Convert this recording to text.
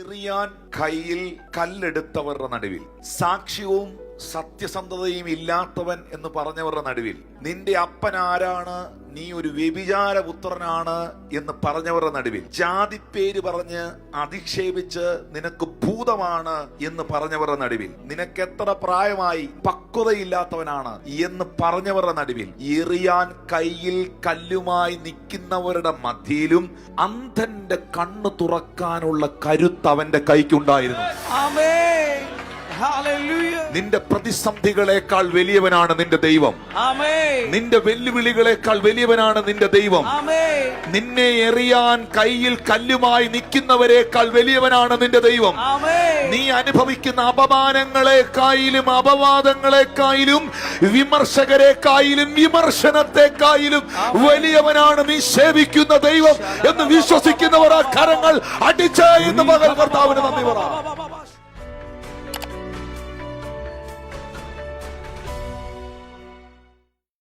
എറിയാൻ കയ്യിൽ കല്ലെടുത്തവരുടെ നടുവിൽ, സാക്ഷ്യവും സത്യസന്ധതയും ഇല്ലാത്തവൻ എന്ന് പറഞ്ഞവരുടെ നടുവിൽ, നിന്റെ അപ്പൻ ആരാണ്, നീ ഒരു വ്യഭിചാരപുത്രനാണ് എന്ന് പറഞ്ഞവരുടെ നടുവിൽ, ജാതിപ്പേര് പറഞ്ഞ് അധിക്ഷേപിച്ച് നിനക്ക് ഭൂതമാണ് എന്ന് പറഞ്ഞവരുടെ നടുവിൽ, നിനക്ക് എത്ര പ്രായമായി, പക്വതയില്ലാത്തവനാണ് എന്ന് പറഞ്ഞവരുടെ നടുവിൽ, എറിയാൻ കയ്യിൽ കല്ലുമായി നിൽക്കുന്നവരുടെ മധ്യയിലും അന്ധന്റെ കണ്ണ് തുറക്കാനുള്ള കരുത്ത് അവന്റെ കൈക്കുണ്ടായിരുന്നു. നിന്റെ പ്രതിസന്ധികളെക്കാൾ വലിയവനാണ് നിന്റെ ദൈവം. നിന്റെ വെല്ലുവിളികളെക്കാൾ വലിയവനാണ് നിന്റെ ദൈവം. നിന്നെ എറിയാൻ കയ്യിൽ കല്ലുമായി നിൽക്കുന്നവരെക്കാൾ വലിയവനാണ് നിന്റെ ദൈവം. നീ അനുഭവിക്കുന്ന അപമാനങ്ങളെക്കായിലും അപവാദങ്ങളെക്കായിലും വിമർശകരെക്കായിലും വിമർശനത്തെക്കായിലും വലിയവനാണ് നീ സേവിക്കുന്ന ദൈവം എന്ന് വിശ്വസിക്കുന്നവർ ആ കരങ്ങൾ അടിച്ചേ ഇന്ന് പകൽ കർത്താവിന് നന്ദി പറ.